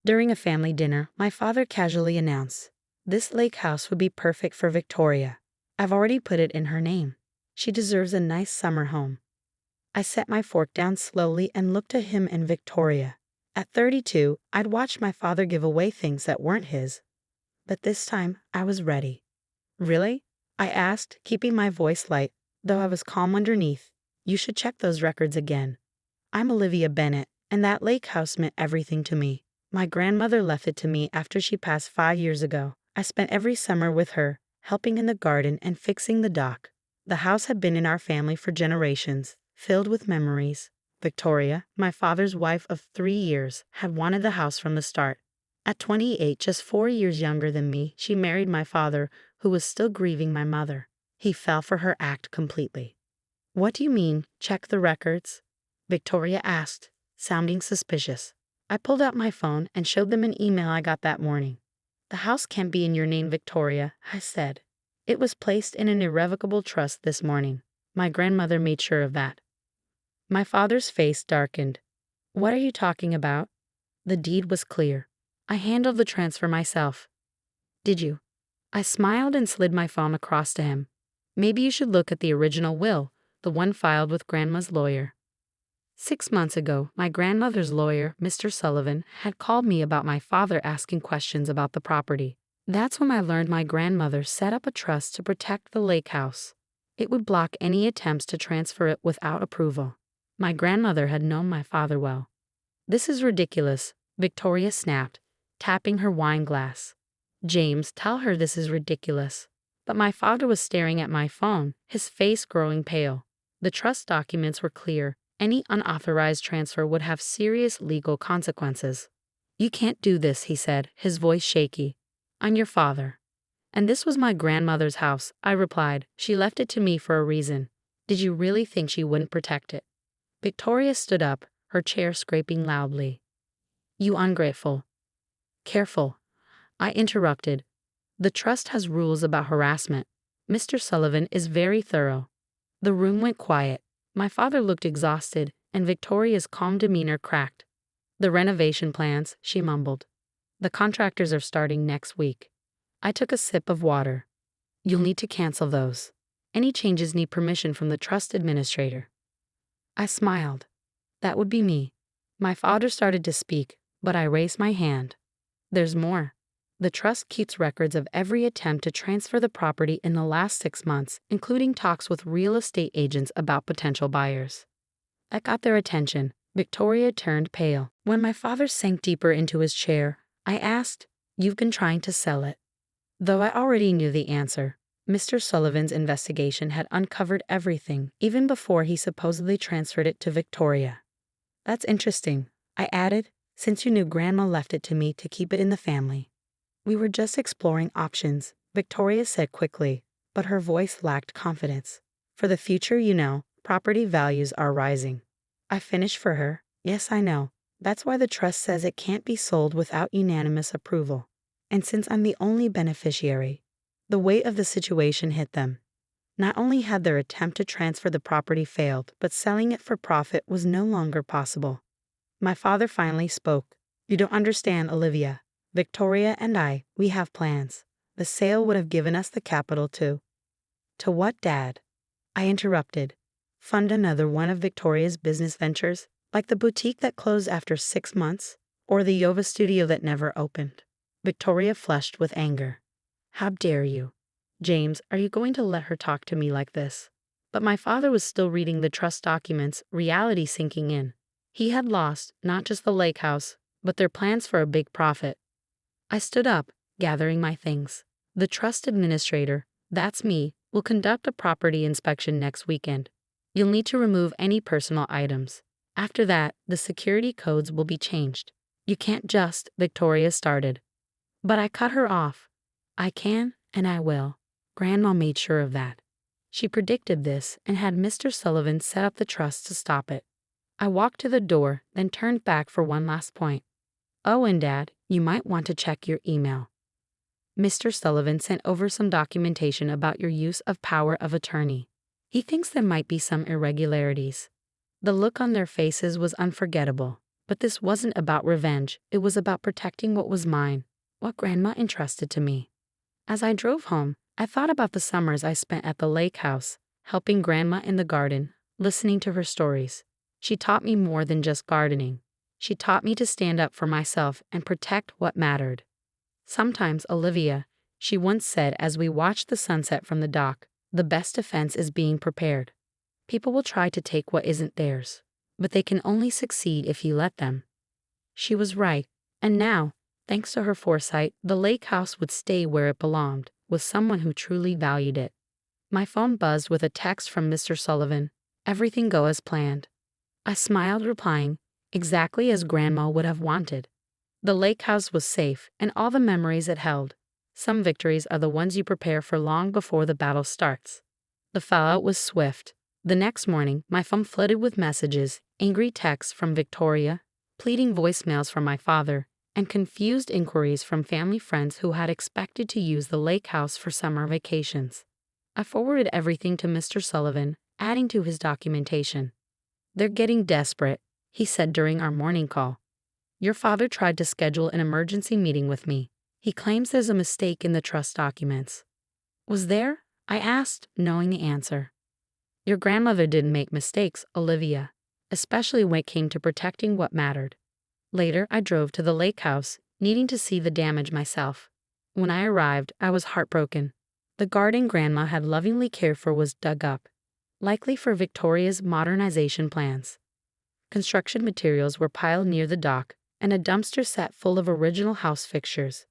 During a family dinner, my father casually announced, "This lake house would be perfect for Victoria. I've already put it in her name. She deserves a nice summer home." I set my fork down slowly and looked at him and Victoria. At 32, I'd watched my father give away things that weren't his. But this time, I was ready. "Really?" I asked, keeping my voice light, though I was calm underneath. "You should check those records again. I'm Olivia Bennett, and that lake house meant everything to me. My grandmother left it to me after she passed 5 years ago. I spent every summer with her, helping in the garden and fixing the dock. The house had been in our family for generations, filled with memories. Victoria, my father's wife of 3 years, had wanted the house from the start. At 28, just 4 years younger than me, she married my father, who was still grieving my mother. He fell for her act completely. "What do you mean, check the records?" Victoria asked, sounding suspicious. I pulled out my phone and showed them an email I got that morning. "The house can't be in your name, Victoria," I said. "It was placed in an irrevocable trust this morning. My grandmother made sure of that." My father's face darkened. "What are you talking about?" The deed was clear. "I handled the transfer myself." "Did you?" I smiled and slid my phone across to him. "Maybe you should look at the original will, the one filed with Grandma's lawyer." 6 months ago, my grandmother's lawyer, Mr. Sullivan, had called me about my father asking questions about the property. That's when I learned my grandmother set up a trust to protect the lake house. It would block any attempts to transfer it without approval. My grandmother had known my father well. "This is ridiculous," Victoria snapped, tapping her wine glass. "James, tell her this is ridiculous." But my father was staring at my phone, his face growing pale. The trust documents were clear. Any unauthorized transfer would have serious legal consequences. "You can't do this," he said, his voice shaky. "I'm your father." "And this was my grandmother's house," I replied. "She left it to me for a reason. Did you really think she wouldn't protect it?" Victoria stood up, her chair scraping loudly. "You ungrateful." "Careful," I interrupted. "The trust has rules about harassment. Mr. Sullivan is very thorough." The room went quiet. My father looked exhausted, and Victoria's calm demeanor cracked. "The renovation plans," she mumbled. "The contractors are starting next week." I took a sip of water. "You'll need to cancel those. Any changes need permission from the trust administrator." I smiled. "That would be me." My father started to speak, but I raised my hand. "There's more. The trust keeps records of every attempt to transfer the property in the last 6 months, including talks with real estate agents about potential buyers." I got their attention. Victoria turned pale. When my father sank deeper into his chair, I asked, "You've been trying to sell it?" Though I already knew the answer, Mr. Sullivan's investigation had uncovered everything, even before he supposedly transferred it to Victoria. "That's interesting," I added, "since you knew Grandma left it to me to keep it in the family." "We were just exploring options," Victoria said quickly, but her voice lacked confidence. "For the future, you know, property values are rising." I finished for her. "Yes, I know. That's why the trust says it can't be sold without unanimous approval. And since I'm the only beneficiary," the weight of the situation hit them. Not only had their attempt to transfer the property failed, but selling it for profit was no longer possible. My father finally spoke. "You don't understand, Olivia. Victoria and we have plans. The sale would have given us the capital to—" "To what, Dad?" I interrupted. "Fund another one of Victoria's business ventures, like the boutique that closed after 6 months, or the yoga studio that never opened." Victoria flushed with anger. "How dare you? James, are you going to let her talk to me like this?" But my father was still reading the trust documents, reality sinking in. He had lost, not just the lake house, but their plans for a big profit. I stood up, gathering my things. "The trust administrator, that's me, will conduct a property inspection next weekend. You'll need to remove any personal items. After that, the security codes will be changed." "You can't just," Victoria started. But I cut her off. "I can, and I will. Grandma made sure of that. She predicted this and had Mr. Sullivan set up the trust to stop it." I walked to the door, then turned back for one last point. "Oh, and Dad, you might want to check your email. Mr. Sullivan sent over some documentation about your use of power of attorney. He thinks there might be some irregularities." The look on their faces was unforgettable. But this wasn't about revenge, it was about protecting what was mine, what Grandma entrusted to me. As I drove home, I thought about the summers I spent at the lake house, helping Grandma in the garden, listening to her stories. She taught me more than just gardening. She taught me to stand up for myself and protect what mattered. Sometimes, Olivia, she once said as we watched the sunset from the dock, the best defense is being prepared. People will try to take what isn't theirs, but they can only succeed if you let them. She was right, and now, thanks to her foresight, the lake house would stay where it belonged, with someone who truly valued it. My phone buzzed with a text from Mr. Sullivan. Everything go as planned. I smiled, replying, exactly as Grandma would have wanted. The lake house was safe, and all the memories it held. Some victories are the ones you prepare for long before the battle starts. The fallout was swift. The next morning, my phone flooded with messages, angry texts from Victoria, pleading voicemails from my father, and confused inquiries from family friends who had expected to use the lake house for summer vacations. I forwarded everything to Mr. Sullivan, adding to his documentation. "They're getting desperate," he said during our morning call. "Your father tried to schedule an emergency meeting with me. He claims there's a mistake in the trust documents." "Was there?" I asked, knowing the answer. "Your grandmother didn't make mistakes, Olivia, especially when it came to protecting what mattered." Later, I drove to the lake house, needing to see the damage myself. When I arrived, I was heartbroken. The garden Grandma had lovingly cared for was dug up, likely for Victoria's modernization plans. Construction materials were piled near the dock, and a dumpster sat full of original house fixtures.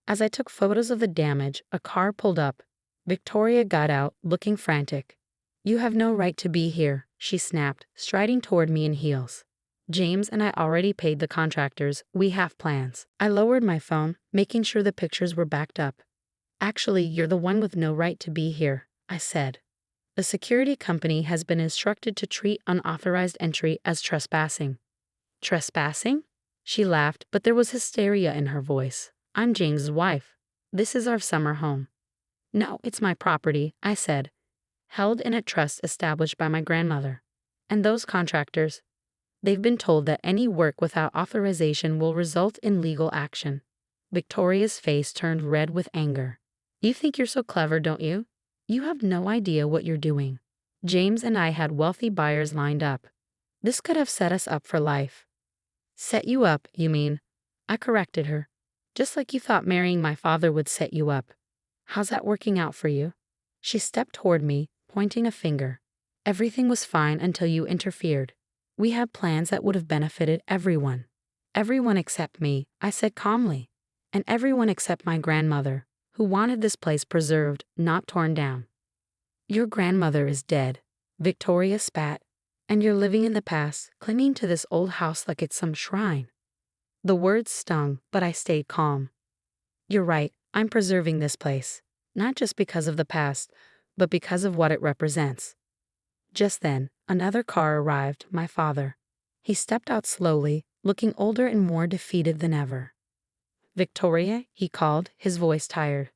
As I took photos of the damage, a car pulled up. Victoria got out, looking frantic. "You have no right to be here," she snapped, striding toward me in heels. "James and I already paid the contractors. We have plans." I lowered my phone, making sure the pictures were backed up. "Actually, you're the one with no right to be here," I said. "The security company has been instructed to treat unauthorized entry as trespassing." "Trespassing?" She laughed, but there was hysteria in her voice. "I'm James's wife. This is our summer home." "No, it's my property," I said, "held in a trust established by my grandmother. And those contractors, they've been told that any work without authorization will result in legal action." Victoria's face turned red with anger. "You think you're so clever, don't you? You have no idea what you're doing. James and I had wealthy buyers lined up. This could have set us up for life." "Set you up, you mean?" I corrected her. "Just like you thought marrying my father would set you up. How's that working out for you?" She stepped toward me, pointing a finger. "Everything was fine until you interfered. We had plans that would have benefited everyone." "Everyone except me," I said calmly. "And everyone except my grandmother, who wanted this place preserved, not torn down." "Your grandmother is dead," Victoria spat, "and you're living in the past, clinging to this old house like it's some shrine." The words stung, but I stayed calm. "You're right, I'm preserving this place, not just because of the past, but because of what it represents." Just then, another car arrived, my father. He stepped out slowly, looking older and more defeated than ever. "Victoria," he called, his voice tired.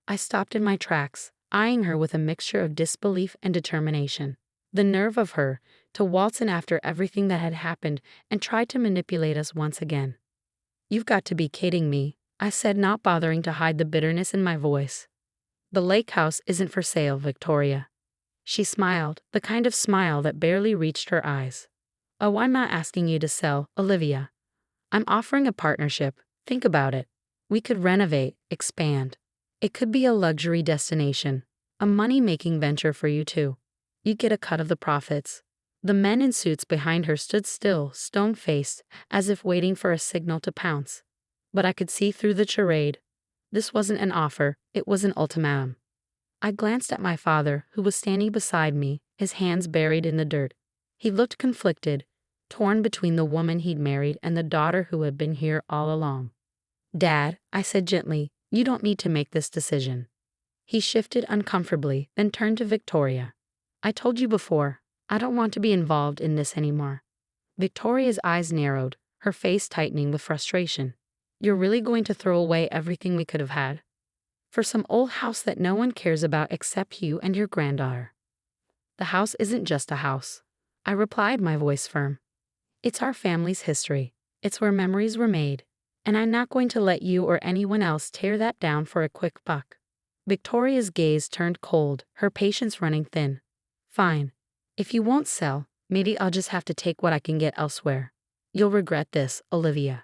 I stopped in my tracks, eyeing her with a mixture of disbelief and determination. The nerve of her, to waltz in after everything that had happened and try to manipulate us once again. "You've got to be kidding me," I said, not bothering to hide the bitterness in my voice. "The lake house isn't for sale, Victoria." She smiled, the kind of smile that barely reached her eyes. "Oh, I'm not asking you to sell, Olivia. I'm offering a partnership. Think about it. We could renovate, expand. It could be a luxury destination, a money-making venture for you too. You get a cut of the profits." The men in suits behind her stood still, stone-faced, as if waiting for a signal to pounce. But I could see through the charade. This wasn't an offer, it was an ultimatum. I glanced at my father, who was standing beside me, his hands buried in the dirt. He looked conflicted, torn between the woman he'd married and the daughter who had been here all along. "Dad," I said gently, "you don't need to make this decision." He shifted uncomfortably, then turned to Victoria. "I told you before, I don't want to be involved in this anymore." Victoria's eyes narrowed, her face tightening with frustration. "You're really going to throw away everything we could have had? For some old house that no one cares about except you and your granddaughter?" "The house isn't just a house," I replied, my voice firm. "It's our family's history. It's where memories were made, and I'm not going to let you or anyone else tear that down for a quick buck. Victoria's gaze turned cold, her patience running thin. Fine. If you won't sell, maybe I'll just have to take what I can get elsewhere. You'll regret this, Olivia.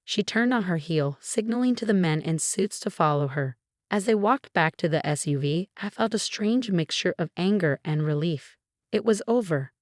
She turned on her heel, signaling to the men in suits to follow her. As they walked back to the SUV, I felt a strange mixture of anger and relief. It was over.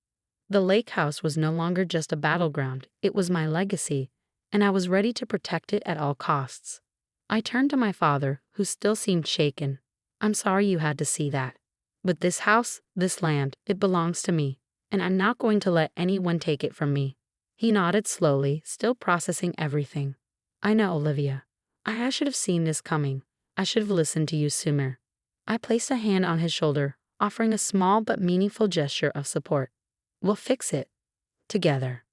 The lake house was no longer just a battleground, it was my legacy, and I was ready to protect it at all costs. I turned to my father, who still seemed shaken. I'm sorry you had to see that. But this house, this land, it belongs to me, and I'm not going to let anyone take it from me. He nodded slowly, still processing everything. I know, Olivia. I should have seen this coming. I should have listened to you sooner. I placed a hand on his shoulder, offering a small but meaningful gesture of support. We'll fix it. Together.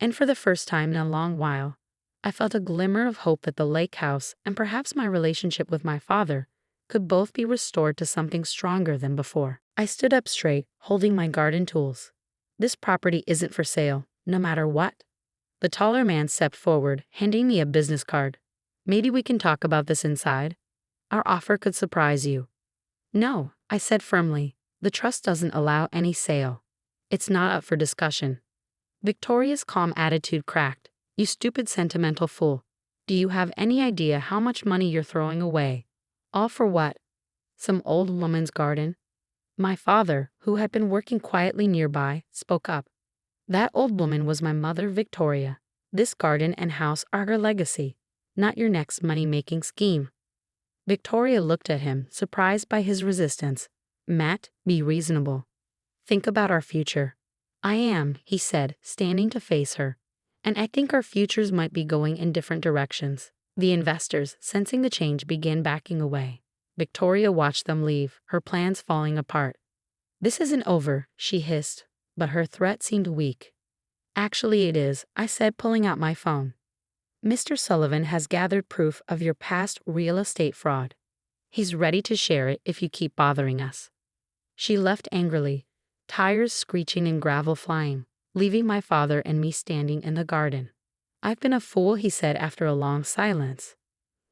And for the first time in a long while, I felt a glimmer of hope that the lake house and perhaps my relationship with my father could both be restored to something stronger than before. I stood up straight, holding my garden tools. This property isn't for sale, no matter what. The taller man stepped forward, handing me a business card. Maybe we can talk about this inside. Our offer could surprise you. No, I said firmly. The trust doesn't allow any sale. It's not up for discussion. Victoria's calm attitude cracked. You stupid sentimental fool. Do you have any idea how much money you're throwing away? All for what? Some old woman's garden? My father, who had been working quietly nearby, spoke up. That old woman was my mother, Victoria. This garden and house are her legacy, not your next money-making scheme. Victoria looked at him, surprised by his resistance. Matt, be reasonable. Think about our future. I am, he said, standing to face her. And I think our futures might be going in different directions. The investors, sensing the change, began backing away. Victoria watched them leave, her plans falling apart. This isn't over, she hissed, but her threat seemed weak. Actually it is, I said, pulling out my phone. Mr. Sullivan has gathered proof of your past real estate fraud. He's ready to share it if you keep bothering us. She left angrily, tires screeching and gravel flying, leaving my father and me standing in the garden. I've been a fool, he said after a long silence.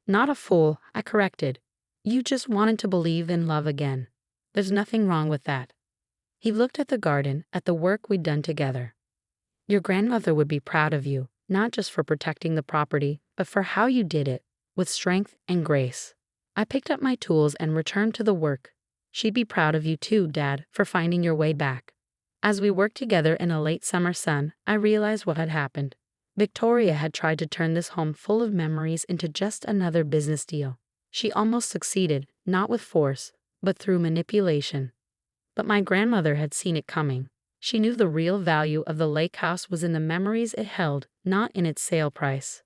Not a fool, I corrected. You just wanted to believe in love again. There's nothing wrong with that. He looked at the garden, at the work we'd done together. Your grandmother would be proud of you, not just for protecting the property, but for how you did it, with strength and grace. I picked up my tools and returned to the work. She'd be proud of you too, Dad, for finding your way back. As we worked together in a late summer sun, I realized what had happened. Victoria had tried to turn this home full of memories into just another business deal. She almost succeeded, not with force, but through manipulation. But my grandmother had seen it coming. She knew the real value of the lake house was in the memories it held, not in its sale price.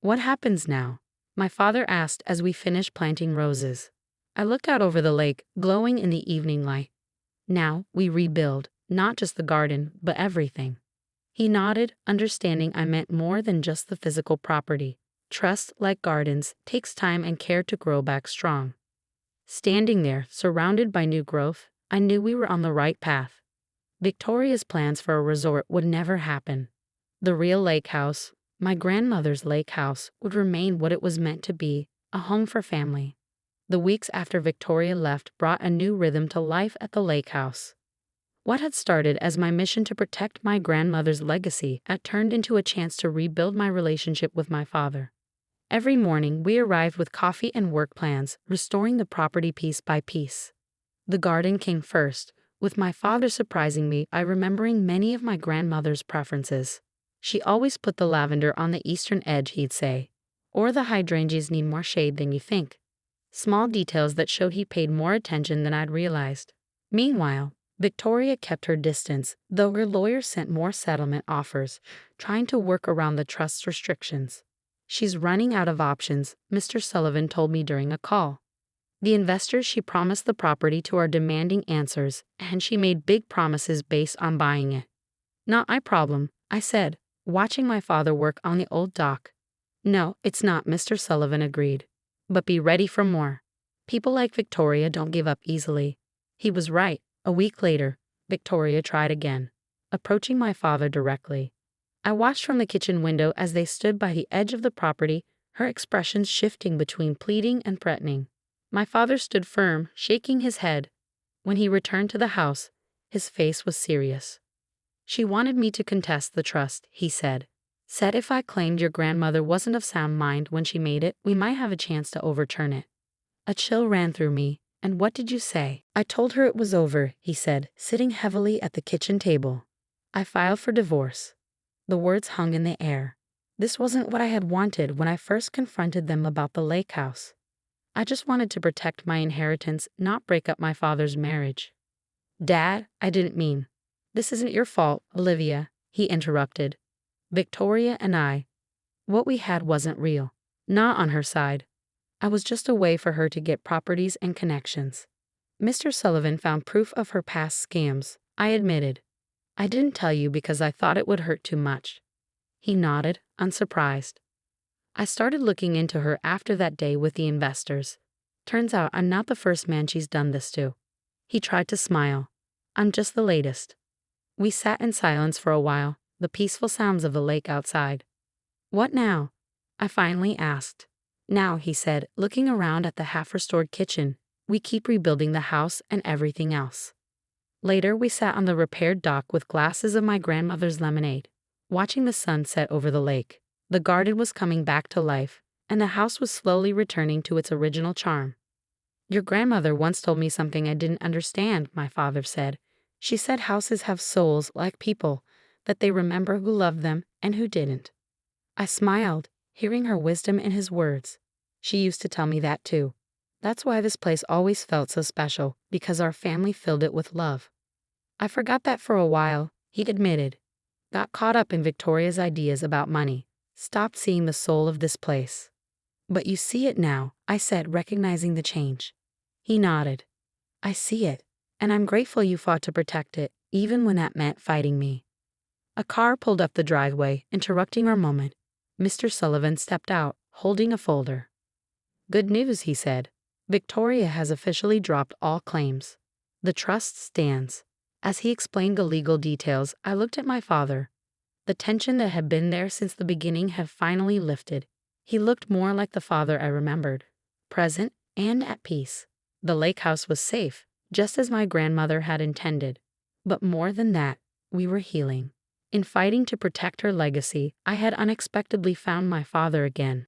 What happens now? My father asked as we finished planting roses. I looked out over the lake, glowing in the evening light. Now we rebuild, not just the garden, but everything. He nodded, understanding I meant more than just the physical property. Trust, like gardens, takes time and care to grow back strong. Standing there, surrounded by new growth, I knew we were on the right path. Victoria's plans for a resort would never happen. The real lake house, my grandmother's lake house, would remain what it was meant to be, a home for family. The weeks after Victoria left brought a new rhythm to life at the lake house. What had started as my mission to protect my grandmother's legacy had turned into a chance to rebuild my relationship with my father. Every morning we arrived with coffee and work plans, restoring the property piece by piece. The garden came first, with my father surprising me by remembering many of my grandmother's preferences. She always put the lavender on the eastern edge, he'd say, or the hydrangeas need more shade than you think. Small details that showed he paid more attention than I'd realized. Meanwhile, Victoria kept her distance, though her lawyer sent more settlement offers, trying to work around the trust's restrictions. She's running out of options, Mr. Sullivan told me during a call. The investors she promised the property to are demanding answers, and she made big promises based on buying it. Not my problem, I said, watching my father work on the old dock. No, it's not, Mr. Sullivan agreed. But be ready for more. People like Victoria don't give up easily. He was right. A week later, Victoria tried again, approaching my father directly. I watched from the kitchen window as they stood by the edge of the property, her expressions shifting between pleading and threatening. My father stood firm, shaking his head. When he returned to the house, his face was serious. She wanted me to contest the trust, he said. Said if I claimed your grandmother wasn't of sound mind when she made it, we might have a chance to overturn it. A chill ran through me. And what did you say? I told her it was over, he said, sitting heavily at the kitchen table. I filed for divorce. The words hung in the air. This wasn't what I had wanted when I first confronted them about the lake house. I just wanted to protect my inheritance, not break up my father's marriage. Dad, I didn't mean. This isn't your fault, Olivia, he interrupted. Victoria and I. What we had wasn't real. Not on her side. I was just a way for her to get properties and connections. Mr. Sullivan found proof of her past scams, I admitted. I didn't tell you because I thought it would hurt too much. He nodded, unsurprised. I started looking into her after that day with the investors. Turns out I'm not the first man she's done this to. He tried to smile. I'm just the latest. We sat in silence for a while, the peaceful sounds of the lake outside. What now? I finally asked. Now, he said, looking around at the half-restored kitchen, we keep rebuilding the house and everything else. Later, we sat on the repaired dock with glasses of my grandmother's lemonade, watching the sun set over the lake. The garden was coming back to life, and the house was slowly returning to its original charm. Your grandmother once told me something I didn't understand, my father said. She said houses have souls like people, that they remember who loved them and who didn't. I smiled, hearing her wisdom in his words. She used to tell me that too. That's why this place always felt so special, because our family filled it with love. I forgot that for a while, he admitted. Got caught up in Victoria's ideas about money. Stopped seeing the soul of this place. But you see it now, I said, recognizing the change. He nodded. I see it, and I'm grateful you fought to protect it, even when that meant fighting me. A car pulled up the driveway, interrupting our moment. Mr. Sullivan stepped out, holding a folder. Good news, he said. Victoria has officially dropped all claims. The trust stands. As he explained the legal details, I looked at my father. The tension that had been there since the beginning had finally lifted. He looked more like the father I remembered, present and at peace. The lake house was safe, just as my grandmother had intended. But more than that, we were healing. In fighting to protect her legacy, I had unexpectedly found my father again.